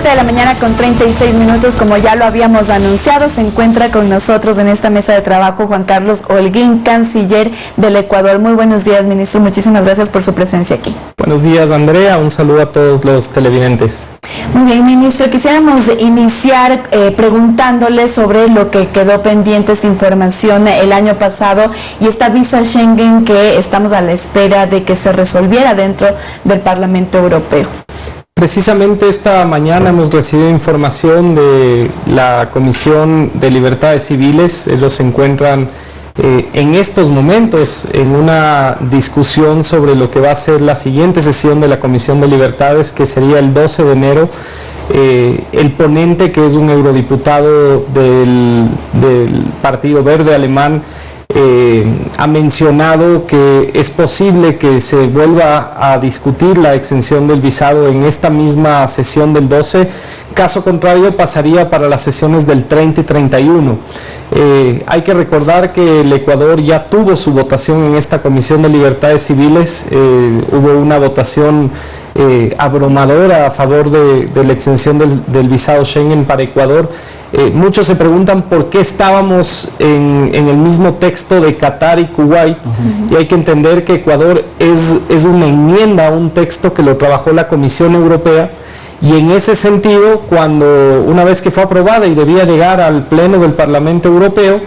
7 de la mañana con 36 minutos, como ya lo habíamos anunciado, se encuentra con nosotros en esta mesa de trabajo Juan Carlos Holguín, canciller del Ecuador. Muy buenos días, ministro, muchísimas gracias por su presencia aquí. Buenos días, Andrea, un saludo a todos los televidentes. Muy bien, ministro, quisiéramos iniciar preguntándole sobre lo que quedó pendiente, esta información el año pasado y esta visa Schengen que estamos a la espera de que se resolviera dentro del Parlamento Europeo. Precisamente esta mañana hemos recibido información de la Comisión de Libertades Civiles. Ellos se encuentran en estos momentos en una discusión sobre lo que va a ser la siguiente sesión de la Comisión de Libertades, que sería el 12 de enero. El ponente, que es un eurodiputado del Partido Verde alemán, ha mencionado que es posible que se vuelva a discutir la exención del visado en esta misma sesión del 12, caso contrario pasaría para las sesiones del 30 y 31. Hay que recordar que el Ecuador ya tuvo su votación en esta Comisión de Libertades Civiles, hubo una votación abrumadora a favor de la exención del visado Schengen para Ecuador. Muchos se preguntan por qué estábamos en el mismo texto de Qatar y Kuwait, y hay que entender que Ecuador es una enmienda a un texto que lo trabajó la Comisión Europea, y en ese sentido, una vez que fue aprobada y debía llegar al Pleno del Parlamento Europeo,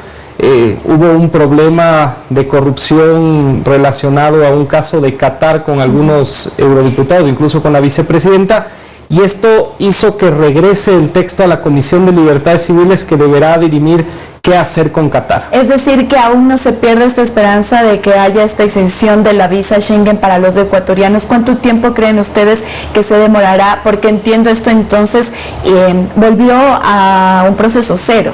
hubo un problema de corrupción relacionado a un caso de Qatar con algunos eurodiputados, incluso con la vicepresidenta, y esto hizo que regrese el texto a la Comisión de Libertades Civiles, que deberá dirimir qué hacer con Qatar. Es decir, que aún no se pierde esta esperanza de que haya esta exención de la visa Schengen para los ecuatorianos. ¿Cuánto tiempo creen ustedes que se demorará? Porque entiendo esto entonces volvió a un proceso cero.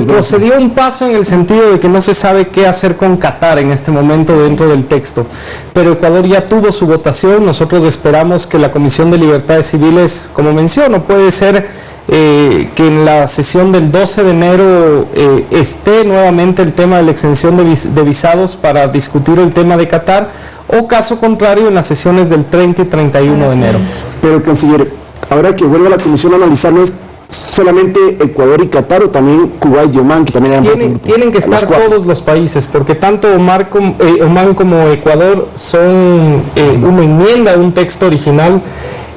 Procedió un paso en el sentido de que no se sabe qué hacer con Qatar en este momento dentro del texto. Pero Ecuador ya tuvo su votación. Nosotros esperamos que la Comisión de Libertades Civiles, como menciono, puede ser que en la sesión del 12 de enero esté nuevamente el tema de la exención de visados para discutir el tema de Qatar, o caso contrario en las sesiones del 30 y 31 de enero. Pero, canciller, ahora que vuelva la comisión a analizarlo, ¿es solamente Ecuador y Qatar o también Kuwait y Omán, que también eran parte del grupo? Tienen que estar todos los países, porque tanto Omán como Ecuador son una enmienda a un texto original.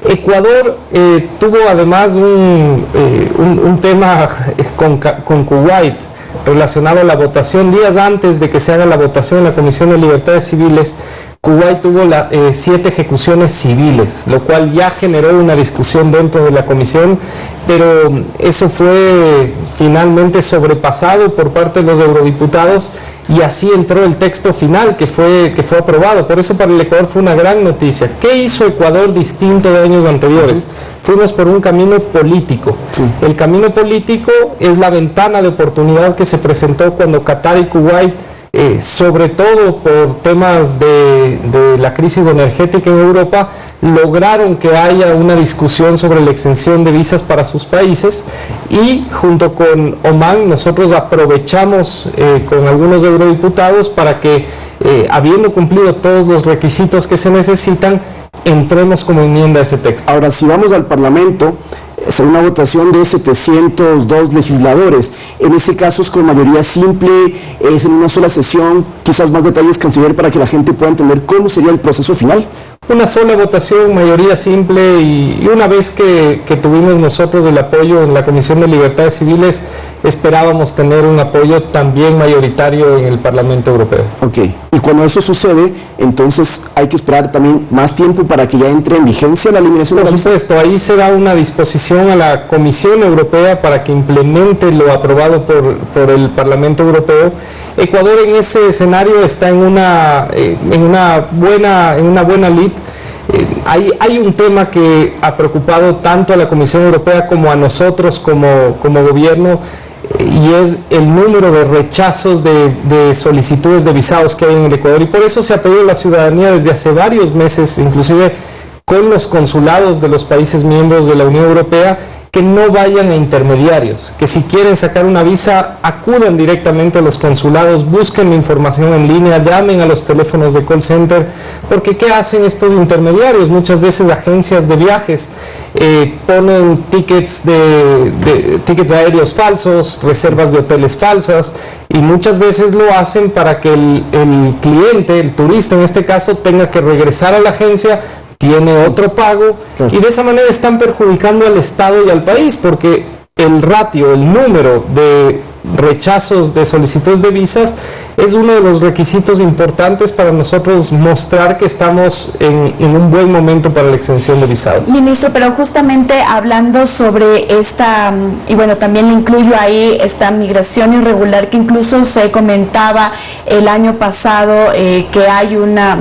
Ecuador tuvo además un tema con Kuwait relacionado a la votación. Días antes de que se haga la votación en la Comisión de Libertades Civiles, Kuwait tuvo 7 ejecuciones civiles, lo cual ya generó una discusión dentro de la comisión, pero eso fue finalmente sobrepasado por parte de los eurodiputados, y así entró el texto final que fue aprobado. Por eso para el Ecuador fue una gran noticia. ¿Qué hizo Ecuador distinto de años anteriores? Fuimos por un camino político. Sí. El camino político es la ventana de oportunidad que se presentó cuando Qatar y Kuwait, sobre todo por temas de la crisis energética en Europa, lograron que haya una discusión sobre la exención de visas para sus países, y junto con Omán nosotros aprovechamos con algunos eurodiputados para que, habiendo cumplido todos los requisitos que se necesitan, entremos como enmienda a ese texto. Ahora, si vamos al Parlamento, será una votación de 702 legisladores. En ese caso es con mayoría simple, es en una sola sesión. Quizás más detalles, canciller, para que la gente pueda entender cómo sería el proceso final. Una sola votación, mayoría simple, y una vez que tuvimos nosotros el apoyo en la Comisión de Libertades Civiles, esperábamos tener un apoyo también mayoritario en el Parlamento Europeo. Ok, y cuando eso sucede, entonces hay que esperar también más tiempo para que ya entre en vigencia la eliminación. Por supuesto, ahí se da una disposición a la Comisión Europea para que implemente lo aprobado por el Parlamento Europeo. Ecuador en ese escenario está en una buena lid. Hay un tema que ha preocupado tanto a la Comisión Europea como a nosotros como gobierno, y es el número de rechazos de solicitudes de visados que hay en el Ecuador, y por eso se ha pedido la ciudadanía desde hace varios meses, inclusive con los consulados de los países miembros de la Unión Europea, que no vayan a intermediarios, que si quieren sacar una visa acudan directamente a los consulados, busquen la información en línea, llamen a los teléfonos de call center, porque ¿qué hacen estos intermediarios? Muchas veces agencias de viajes ponen tickets aéreos falsos, reservas de hoteles falsas, y muchas veces lo hacen para que el cliente, el turista en este caso, tenga que regresar a la agencia, tiene otro pago, claro, y de esa manera están perjudicando al Estado y al país, porque el ratio, el número de rechazos de solicitudes de visas es uno de los requisitos importantes para nosotros mostrar que estamos en un buen momento para la extensión de visado. Ministro, pero justamente hablando sobre esta, y bueno, también le incluyo ahí esta migración irregular que incluso se comentaba el año pasado, que hay una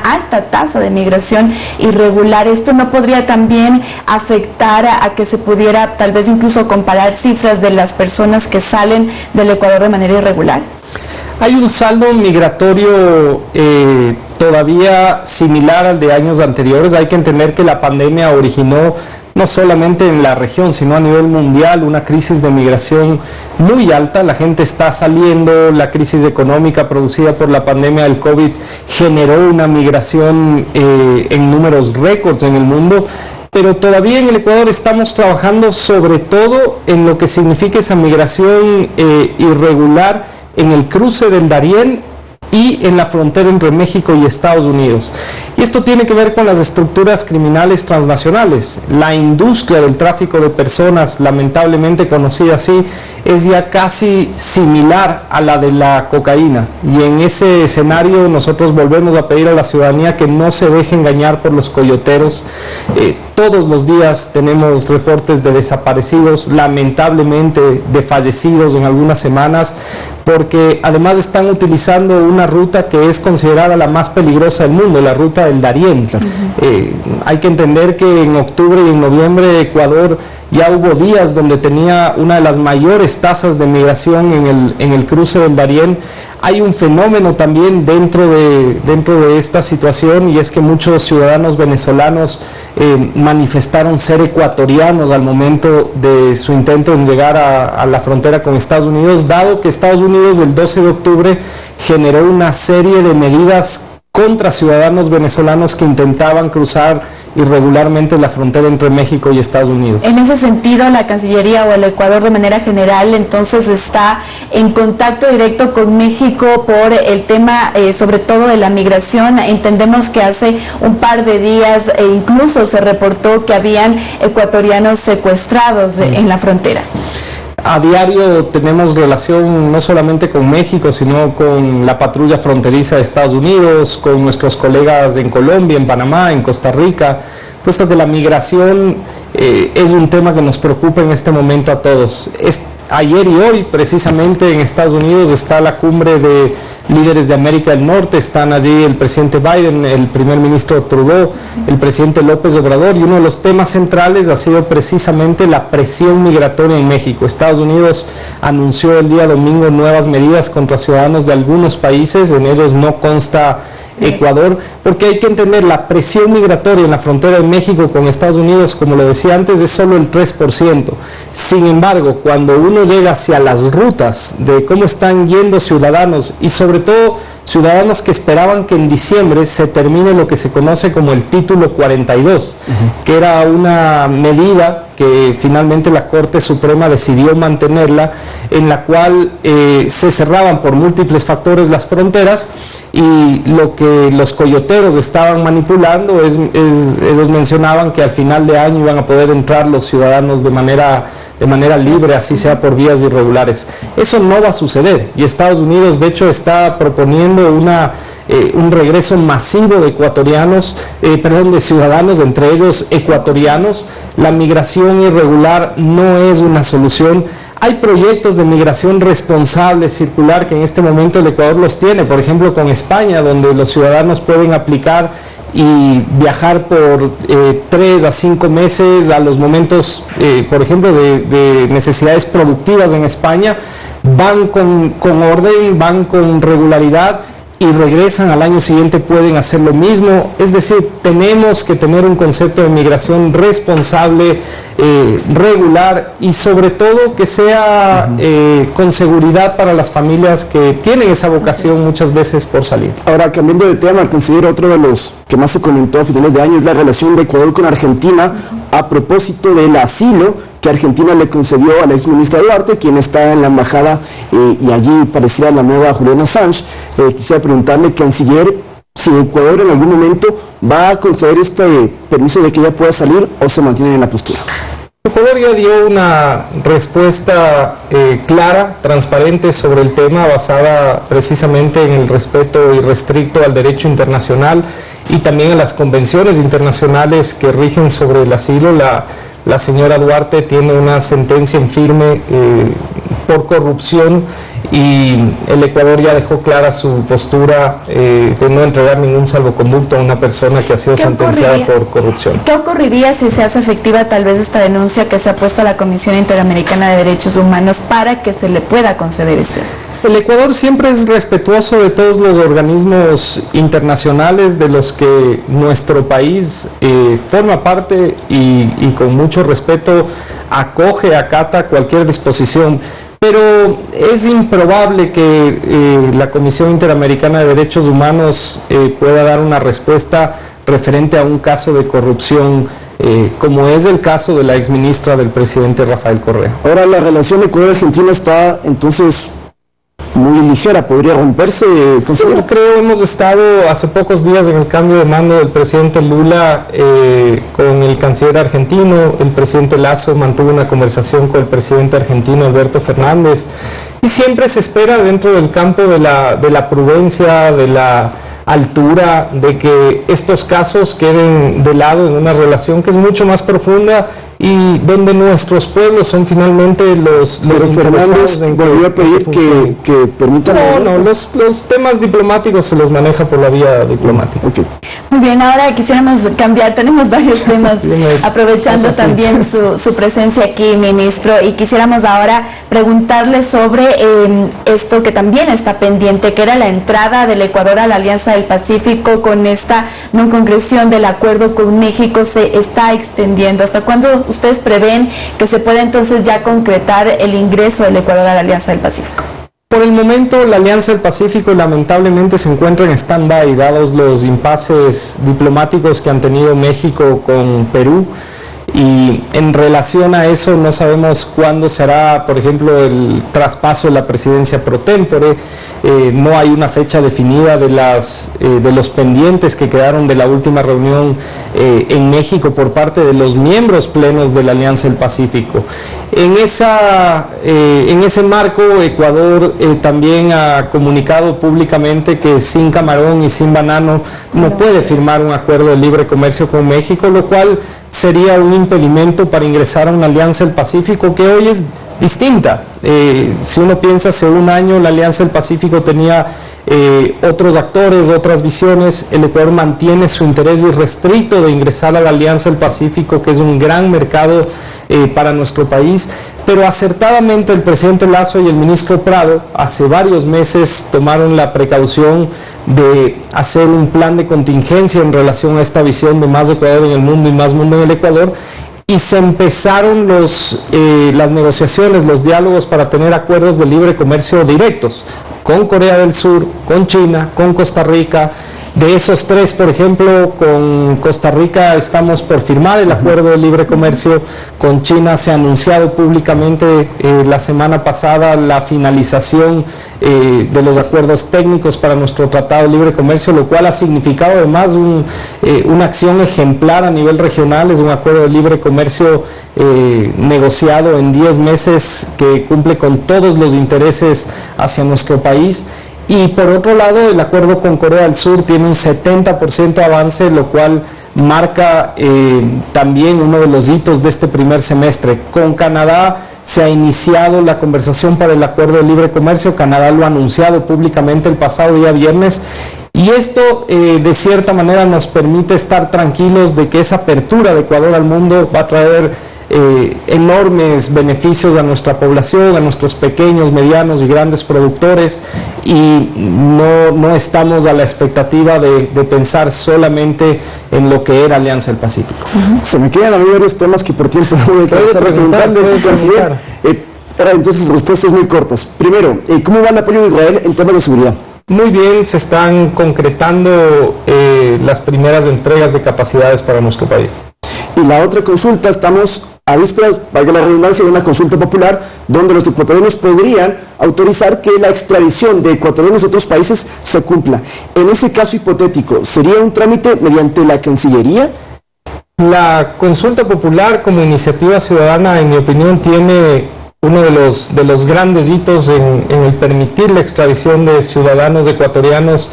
alta tasa de migración irregular. ¿Esto no podría también afectar a que se pudiera tal vez incluso comparar cifras de las personas que salen del Ecuador de manera irregular? Hay un saldo migratorio todavía similar al de años anteriores. Hay que entender que la pandemia originó no solamente en la región, sino a nivel mundial, una crisis de migración muy alta. La gente está saliendo, la crisis económica producida por la pandemia del COVID generó una migración en números récords en el mundo. Pero todavía en el Ecuador estamos trabajando sobre todo en lo que significa esa migración irregular en el cruce del Darién y en la frontera entre México y Estados Unidos. Y esto tiene que ver con las estructuras criminales transnacionales. La industria del tráfico de personas, lamentablemente conocida así, es ya casi similar a la de la cocaína. Y en ese escenario nosotros volvemos a pedir a la ciudadanía que no se deje engañar por los coyoteros. Todos los días tenemos reportes de desaparecidos, lamentablemente de fallecidos en algunas semanas, porque además están utilizando una ruta que es considerada la más peligrosa del mundo, la ruta del Darién. Hay que entender que en octubre y en noviembre Ecuador ya hubo días donde tenía una de las mayores tasas de migración en el cruce del Darién. Hay un fenómeno también dentro de esta situación, y es que muchos ciudadanos venezolanos manifestaron ser ecuatorianos al momento de su intento en llegar a la frontera con Estados Unidos, dado que Estados Unidos el 12 de octubre generó una serie de medidas contra ciudadanos venezolanos que intentaban cruzar irregularmente la frontera entre México y Estados Unidos. En ese sentido, la Cancillería o el Ecuador de manera general entonces está en contacto directo con México por el tema sobre todo de la migración. Entendemos que hace un par de días incluso se reportó que habían ecuatorianos secuestrados en la frontera. A diario tenemos relación no solamente con México, sino con la patrulla fronteriza de Estados Unidos, con nuestros colegas en Colombia, en Panamá, en Costa Rica, puesto que la migración es un tema que nos preocupa en este momento a todos. Ayer y hoy, precisamente en Estados Unidos, está la cumbre de líderes de América del Norte. Están allí el presidente Biden, el primer ministro Trudeau, el presidente López Obrador, y uno de los temas centrales ha sido precisamente la presión migratoria en México. Estados Unidos anunció el día domingo nuevas medidas contra ciudadanos de algunos países, en ellos no consta Ecuador, porque hay que entender, la presión migratoria en la frontera de México con Estados Unidos, como lo decía antes, es solo el 3%. Sin embargo, cuando uno llega hacia las rutas de cómo están yendo ciudadanos, y sobre todo ciudadanos que esperaban que en diciembre se termine lo que se conoce como el título 42, que era una medida que finalmente la Corte Suprema decidió mantenerla, en la cual se cerraban por múltiples factores las fronteras, y lo que los coyoteros estaban manipulando ellos mencionaban que al final de año iban a poder entrar los ciudadanos de manera libre, así sea por vías irregulares. Eso no va a suceder, y Estados Unidos de hecho está proponiendo un regreso masivo de de ciudadanos, entre ellos ecuatorianos. La migración irregular no es una solución. Hay proyectos de migración responsable, circular, que en este momento el Ecuador los tiene, por ejemplo con España, donde los ciudadanos pueden aplicar y viajar por 3 a 5 meses a los momentos, por ejemplo, de necesidades productivas en España. Van con orden, van con regularidad, y regresan al año siguiente pueden hacer lo mismo. Es decir, tenemos que tener un concepto de migración responsable, regular y sobre todo que sea con seguridad para las familias que tienen esa vocación muchas veces por salir. Ahora, cambiando de tema, considero otro de los que más se comentó a finales de año es la relación de Ecuador con Argentina a propósito del asilo que Argentina le concedió a la exministra Duarte, quien está en la embajada y allí pareciera la nueva Julian Assange. Quisiera preguntarle, canciller, si Ecuador en algún momento va a conceder este permiso de que ella pueda salir o se mantiene en la postura. Ecuador ya dio una respuesta clara, transparente sobre el tema, basada precisamente en el respeto irrestricto al derecho internacional y también a las convenciones internacionales que rigen sobre el asilo. La señora Duarte tiene una sentencia en firme por corrupción y el Ecuador ya dejó clara su postura de no entregar ningún salvoconducto a una persona que ha sido sentenciada por corrupción. ¿Qué ocurriría si se hace efectiva tal vez esta denuncia que se ha puesto a la Comisión Interamericana de Derechos Humanos para que se le pueda conceder este? El Ecuador siempre es respetuoso de todos los organismos internacionales de los que nuestro país forma parte y con mucho respeto acoge, acata cualquier disposición. Pero es improbable que la Comisión Interamericana de Derechos Humanos pueda dar una respuesta referente a un caso de corrupción como es el caso de la exministra del presidente Rafael Correa. Ahora, la relación Ecuador-Argentina está entonces muy ligera, ¿podría romperse? Yo creo, hemos estado hace pocos días en el cambio de mando del presidente Lula con el canciller argentino. El presidente Lasso mantuvo una conversación con el presidente argentino Alberto Fernández y siempre se espera dentro del campo de la prudencia, de la altura, de que estos casos queden de lado en una relación que es mucho más profunda y donde nuestros pueblos son finalmente los Fernández volvió a pedir que permitan... No, los temas diplomáticos se los maneja por la vía diplomática. Okay. Muy bien, ahora quisiéramos cambiar, tenemos varios temas, aprovechando también su presencia aquí, ministro, y quisiéramos ahora preguntarle sobre esto que también está pendiente, que era la entrada del Ecuador a la Alianza del Pacífico. Con esta no concreción del acuerdo con México se está extendiendo. ¿Hasta cuándo ustedes prevén que se pueda entonces ya concretar el ingreso del Ecuador a la Alianza del Pacífico? Por el momento, la Alianza del Pacífico lamentablemente se encuentra en stand-by, dados los impases diplomáticos que han tenido México con Perú. Y en relación a eso no sabemos cuándo será, por ejemplo, el traspaso de la presidencia pro tempore. No hay una fecha definida de los pendientes que quedaron de la última reunión en México por parte de los miembros plenos de la Alianza del Pacífico. En ese marco, Ecuador también ha comunicado públicamente que sin camarón y sin banano no puede firmar un acuerdo de libre comercio con México, lo cual sería un impedimento para ingresar a una Alianza del Pacífico que hoy es distinta. Si uno piensa, hace un año la Alianza del Pacífico tenía otros actores, otras visiones. El Ecuador mantiene su interés irrestricto de ingresar a la Alianza del Pacífico, que es un gran mercado para nuestro país, pero acertadamente el presidente Lasso y el ministro Prado hace varios meses tomaron la precaución de hacer un plan de contingencia en relación a esta visión de más Ecuador en el mundo y más mundo en el Ecuador, y se empezaron las negociaciones, los diálogos para tener acuerdos de libre comercio directos con Corea del Sur, con China, con Costa Rica. De esos tres, por ejemplo, con Costa Rica estamos por firmar el acuerdo de libre comercio. Con China se ha anunciado públicamente la semana pasada la finalización de los acuerdos técnicos para nuestro tratado de libre comercio, lo cual ha significado además una acción ejemplar a nivel regional. Es un acuerdo de libre comercio negociado en 10 meses que cumple con todos los intereses hacia nuestro país. Y por otro lado, el acuerdo con Corea del Sur tiene un 70% de avance, lo cual marca también uno de los hitos de este primer semestre. Con Canadá se ha iniciado la conversación para el acuerdo de libre comercio. Canadá lo ha anunciado públicamente el pasado día viernes. Y esto, de cierta manera, nos permite estar tranquilos de que esa apertura de Ecuador al mundo va a traer enormes beneficios a nuestra población, a nuestros pequeños, medianos y grandes productores, y no estamos a la expectativa de pensar solamente en lo que era Alianza del Pacífico. Se me quedan a mí varios temas que por tiempo no voy a alcanzar a preguntarle, canciller. Entonces, respuestas muy cortas. Primero, ¿cómo va el apoyo de Israel en temas de seguridad? Muy bien, se están concretando las primeras entregas de capacidades para nuestro país. Y la otra consulta, estamos a vísperas, valga la redundancia, de una consulta popular donde los ecuatorianos podrían autorizar que la extradición de ecuatorianos a otros países se cumpla. En ese caso hipotético, ¿sería un trámite mediante la Cancillería? La consulta popular como iniciativa ciudadana, en mi opinión, tiene uno de los grandes hitos en el permitir la extradición de ciudadanos ecuatorianos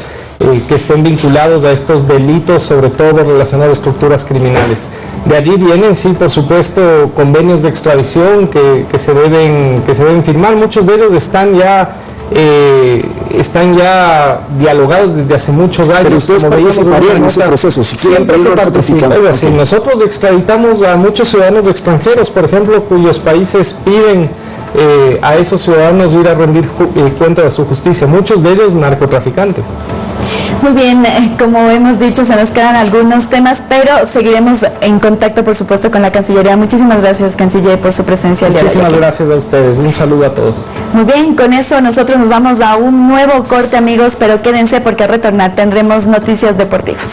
que estén vinculados a estos delitos, sobre todo relacionados a estructuras criminales. De allí vienen, sí, por supuesto, convenios de extradición que se deben firmar. Muchos de ellos están ya dialogados desde hace muchos años. Pero ustedes participarían en ese proceso, si quieren pedir un narcotraficante. Es decir, nosotros extraditamos a muchos ciudadanos extranjeros, por ejemplo, cuyos países piden a esos ciudadanos ir a rendir cuenta de su justicia, muchos de ellos narcotraficantes. Muy bien, como hemos dicho, se nos quedan algunos temas, pero seguiremos en contacto, por supuesto, con la Cancillería. Muchísimas gracias, canciller, por su presencia el día de hoy. Muchísimas gracias a ustedes. Un saludo a todos. Muy bien, con eso nosotros nos vamos a un nuevo corte, amigos, pero quédense porque al retornar tendremos noticias deportivas.